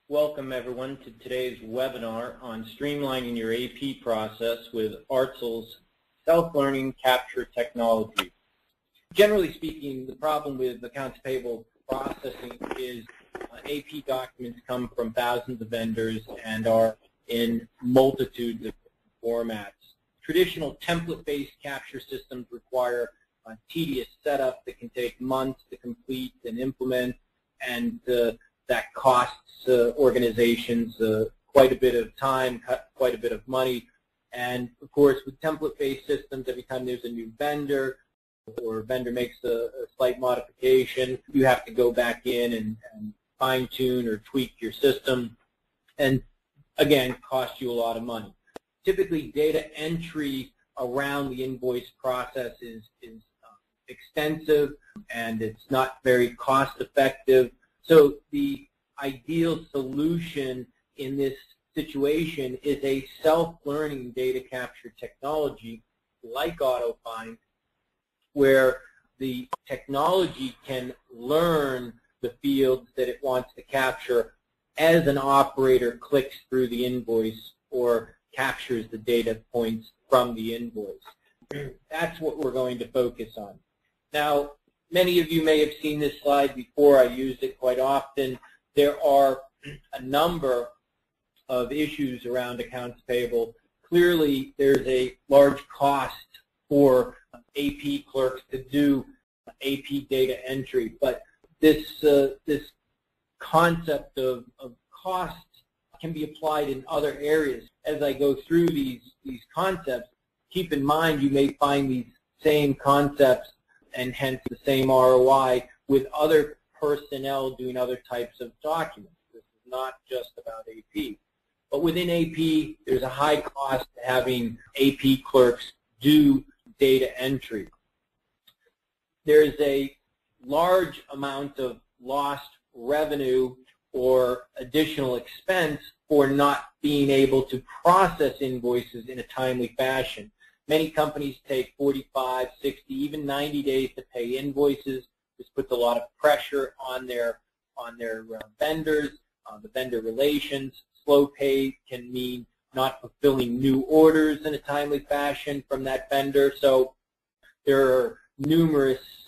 Welcome everyone to today's webinar on streamlining your AP process with Artsyl's self-learning capture technology. Generally speaking, the problem with accounts payable processing is AP documents come from thousands of vendors and are in multitudes of formats. Traditional template-based capture systems require a tedious setup that can take months to complete and implement, and that costs organizations quite a bit of time, quite a bit of money. And of course, with template-based systems, every time there's a new vendor or a vendor makes a slight modification, you have to go back in and fine-tune or tweak your system, and again, cost you a lot of money. Typically, data entry around the invoice process is extensive, and it's not very cost-effective. So the ideal solution in this situation is a self-learning data capture technology like AutoFind, where the technology can learn the fields that it wants to capture as an operator clicks through the invoice or captures the data points from the invoice. That's what we're going to focus on. Now, many of you may have seen this slide before. I use it quite often. There are a number of issues around accounts payable. Clearly, there's a large cost for AP clerks to do AP data entry, but this concept of cost can be applied in other areas. As I go through these concepts, keep in mind you may find these same concepts and hence the same ROI with other personnel doing other types of documents. This is not just about AP. But within AP, there's a high cost to having AP clerks do data entry. There's a large amount of lost revenue or additional expense for not being able to process invoices in a timely fashion. Many companies take 45, 60, even 90 days to pay invoices. This puts a lot of pressure on their vendors, the vendor relations. Slow pay can mean not fulfilling new orders in a timely fashion from that vendor. So there are numerous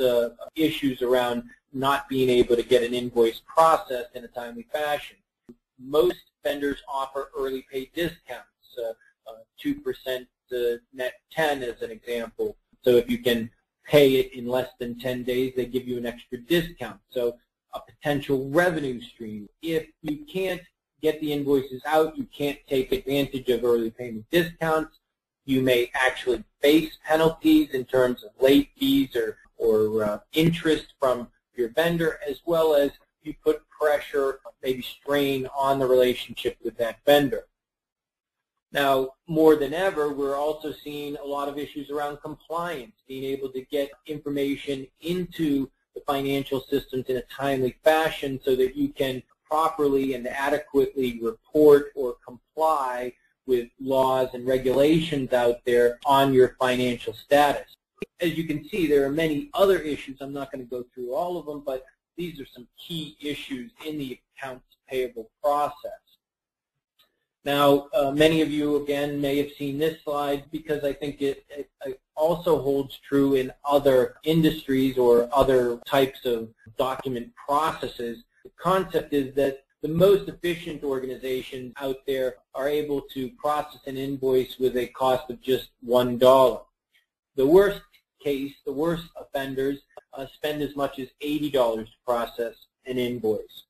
issues around not being able to get an invoice processed in a timely fashion. Most vendors offer early pay discounts, 2% net 10 as an example. So if you can pay it in less than 10 days, they give you an extra discount. So a potential revenue stream. If you can't get the invoices out, you can't take advantage of early payment discounts, you may actually face penalties in terms of late fees or interest from your vendor, as well as you put pressure, maybe strain on the relationship with that vendor. Now, more than ever, we're also seeing a lot of issues around compliance, being able to get information into the financial systems in a timely fashion so that you can properly and adequately report or comply with laws and regulations out there on your financial status. As you can see, there are many other issues. I'm not going to go through all of them, but these are some key issues in the accounts payable process. Now, many of you, again, may have seen this slide because I think it also holds true in other industries or other types of document processes. The concept is that the most efficient organizations out there are able to process an invoice with a cost of just $1. The worst case, the worst offenders, spend as much as $80 to process an invoice.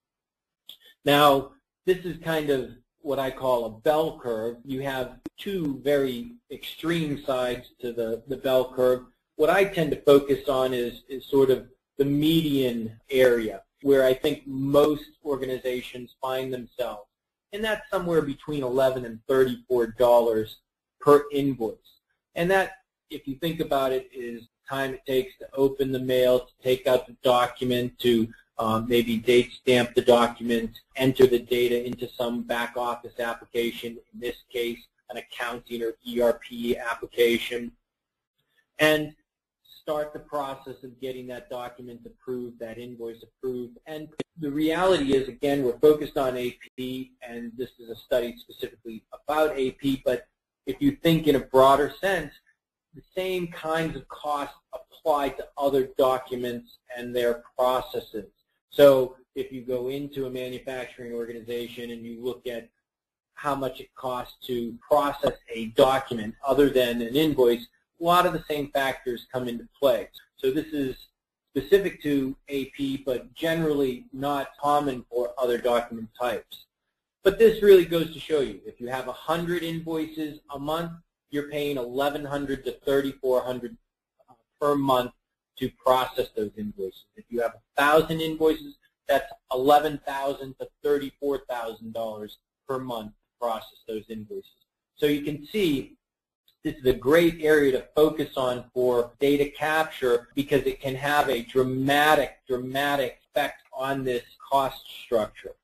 Now, this is kind of what I call a bell curve. You have two very extreme sides to the bell curve. What I tend to focus on is sort of the median area where I think most organizations find themselves. And that's somewhere between $11 and $34 per invoice. And that, if you think about it, is time it takes to open the mail, to take out the document, to maybe date stamp the document, enter the data into some back office application, in this case an accounting or ERP application. And start the process of getting that document approved, that invoice approved. And the reality is, again, we're focused on AP, and this is a study specifically about AP, but if you think in a broader sense, the same kinds of costs apply to other documents and their processes. So if you go into a manufacturing organization and you look at how much it costs to process a document other than an invoice, a lot of the same factors come into play. So this is specific to AP, but generally not common for other document types. But this really goes to show you, if you have 100 invoices a month, you're paying $1,100 to $3,400 per month to process those invoices. If you have 1,000 invoices, that's $11,000 to $34,000 per month to process those invoices. So you can see this is a great area to focus on for data capture because it can have a dramatic effect on this cost structure.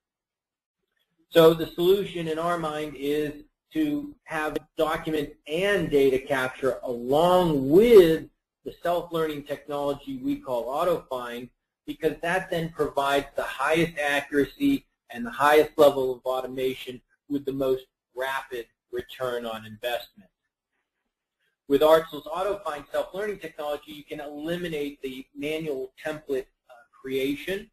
So the solution in our mind is to have document and data capture along with the self-learning technology we call AutoFind, because that then provides the highest accuracy and the highest level of automation with the most rapid return on investment. With Artsyl's AutoFind self-learning technology, you can eliminate the manual template creation,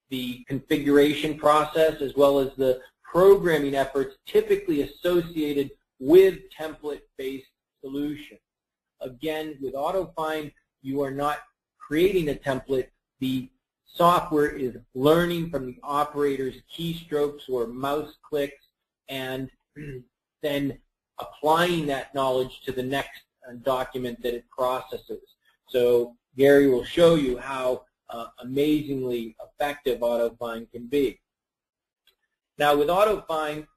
the configuration process, as well as the programming efforts typically associated with template-based solutions. Again, with AutoFind, you are not creating a template. The software is learning from the operator's keystrokes or mouse clicks and then applying that knowledge to the next document that it processes. So Gary will show you how amazingly effective AutoFind can be. Now with AutoFind,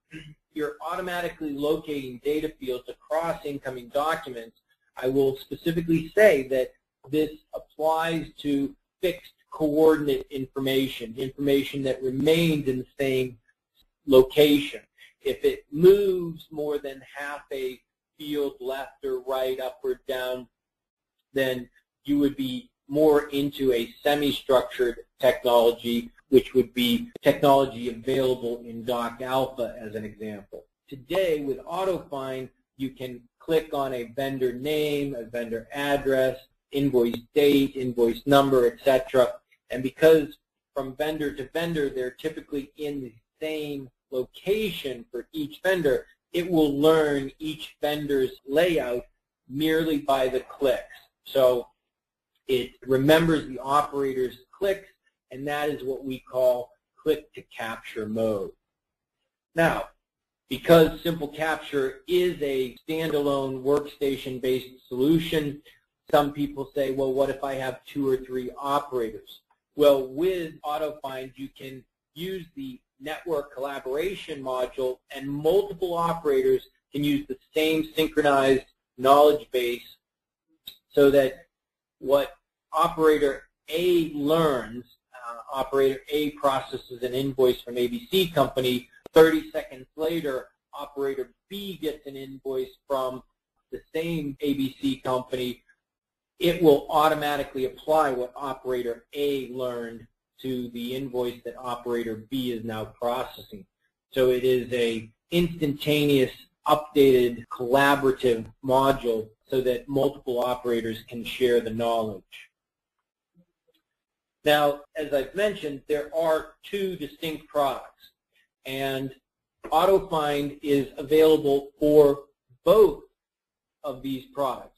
you're automatically locating data fields across incoming documents. I will specifically say that this applies to fixed coordinate information, information that remains in the same location. If it moves more than half a field left or right, up or down, then you would be more into a semi-structured technology, which would be technology available in Doc Alpha as an example. Today with AutoFind, you can click on a vendor name, a vendor address, invoice date, invoice number, etc. And because from vendor to vendor, they're typically in the same location for each vendor, it will learn each vendor's layout merely by the clicks. So it remembers the operator's clicks, and that is what we call click-to-capture mode. Now, because Simple Capture is a standalone workstation-based solution, some people say, well, what if I have 2 or 3 operators? Well, with AutoFind, you can use the network collaboration module, and multiple operators can use the same synchronized knowledge base so that what operator A learns, operator A processes an invoice from ABC company, 30 seconds later, operator B gets an invoice from the same ABC company. It will automatically apply what operator A learned to the invoice that operator B is now processing. So it is a instantaneous, updated, collaborative module so that multiple operators can share the knowledge. Now, as I've mentioned, there are 2 distinct products, and AutoFind is available for both of these products.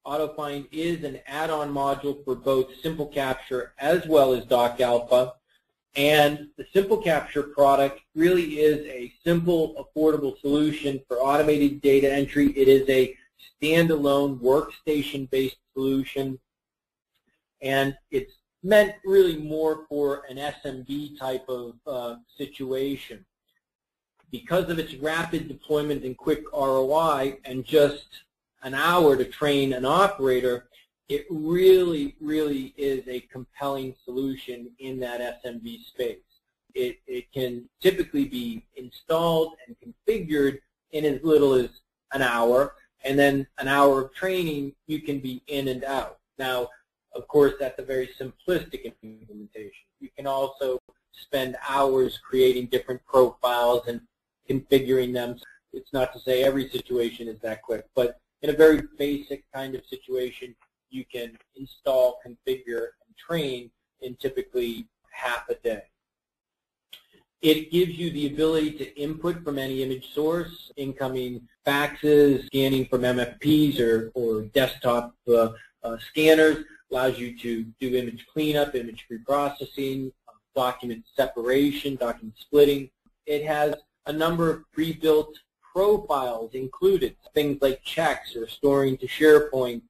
AutoFind is an add-on module for both Simple Capture as well as Doc Alpha, and the Simple Capture product really is a simple, affordable solution for automated data entry. It is a standalone workstation-based solution, and it's meant really more for an SMB type of situation. Because of its rapid deployment and quick ROI and just an hour to train an operator, it really is a compelling solution in that SMB space. It can typically be installed and configured in as little as an hour, and then an hour of training, you can be in and out. Now, of course, that's a very simplistic implementation. You can also spend hours creating different profiles and configuring them. It's not to say every situation is that quick, but in a very basic kind of situation, you can install, configure, and train in typically half a day. It gives you the ability to input from any image source, incoming faxes, scanning from MFPs or desktop scanners, allows you to do image cleanup, image preprocessing, document separation, document splitting. It has a number of pre-built profiles included, things like checks or storing to SharePoint,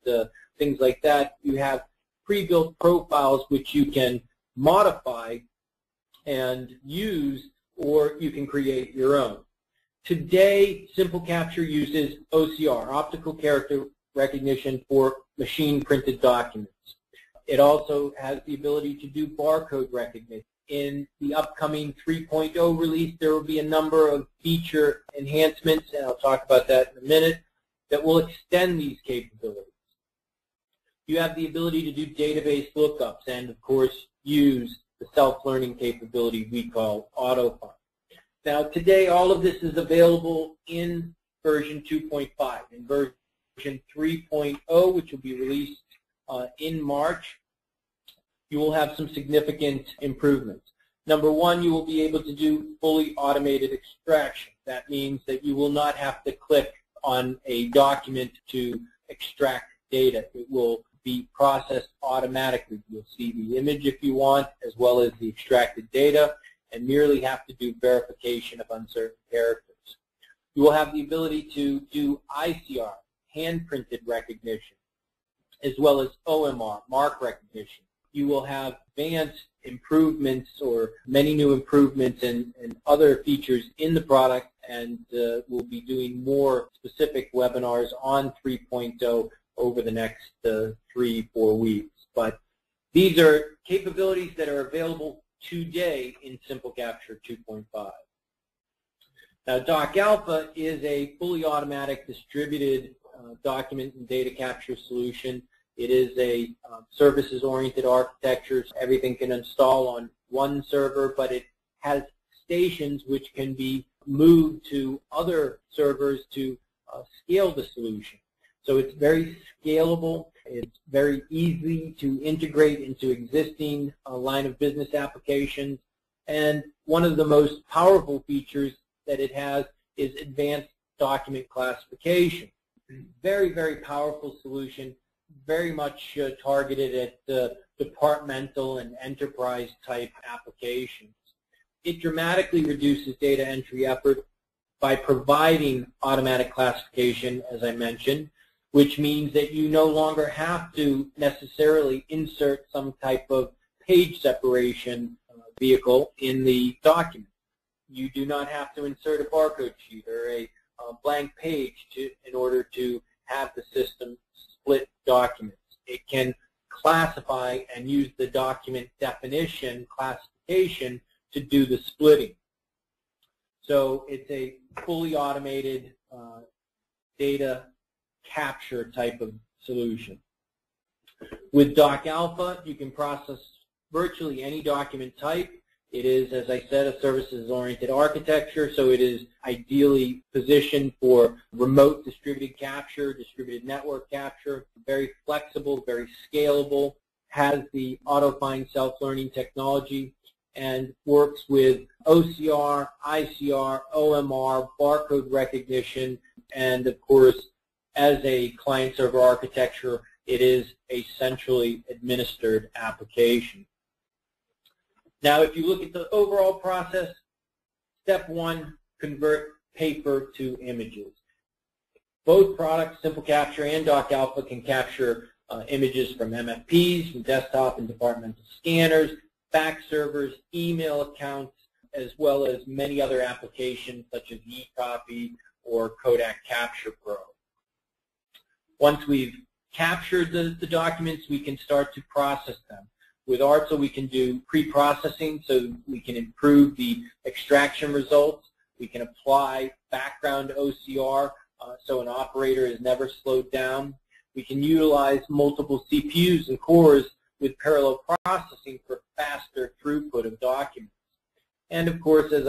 things like that. You have pre-built profiles which you can modify and use, or you can create your own. Today, Simple Capture uses OCR, optical character recognition, for machine-printed documents. It also has the ability to do barcode recognition. In the upcoming 3.0 release, there will be a number of feature enhancements, and I'll talk about that in a minute, that will extend these capabilities. You have the ability to do database lookups and, of course, use the self-learning capability we call AutoFind. Now, today, all of this is available in version 2.5. In version 3.0, which will be released in March, you will have some significant improvements. Number one, you will be able to do fully automated extraction. That means that you will not have to click on a document to extract data. It will be processed automatically. You'll see the image if you want, as well as the extracted data, and merely have to do verification of uncertain characters. You will have the ability to do ICR, hand-printed recognition, as well as OMR, mark recognition. You will have advanced improvements, or many new improvements and other features in the product, and we'll be doing more specific webinars on 3.0 over the next 3-4 weeks. But these are capabilities that are available today in Simple Capture 2.5. Now, Doc Alpha is a fully automatic distributed document and data capture solution. It is a services-oriented architecture. So everything can install on one server, but it has stations which can be moved to other servers to scale the solution. So it's very scalable. It's very easy to integrate into existing line of business applications. And one of the most powerful features that it has is advanced document classification. Very, very powerful solution, very much targeted at the departmental and enterprise type applications. It dramatically reduces data entry effort by providing automatic classification, as I mentioned, which means that you no longer have to necessarily insert some type of page separation vehicle in the document. You do not have to insert a barcode sheet or a blank page in order to have the system split documents. It can classify and use the document definition classification to do the splitting. So it's a fully automated data capture type of solution. With Doc Alpha, you can process virtually any document type. It is, as I said, a services-oriented architecture, so it is ideally positioned for remote distributed capture, distributed network capture, very flexible, very scalable, has the AutoFind self-learning technology, and works with OCR, ICR, OMR, barcode recognition, and of course, as a client-server architecture, it is a centrally administered application. Now, if you look at the overall process, step one, convert paper to images. Both products, Simple Capture and Doc Alpha, can capture images from MFPs, from desktop and departmental scanners, fax servers, email accounts, as well as many other applications such as eCopy or Kodak Capture Pro. Once we've captured the documents, we can start to process them. With Artsyl, we can do pre-processing, so we can improve the extraction results. We can apply background OCR, so an operator is never slowed down. We can utilize multiple CPUs and cores with parallel processing for faster throughput of documents. And of course, as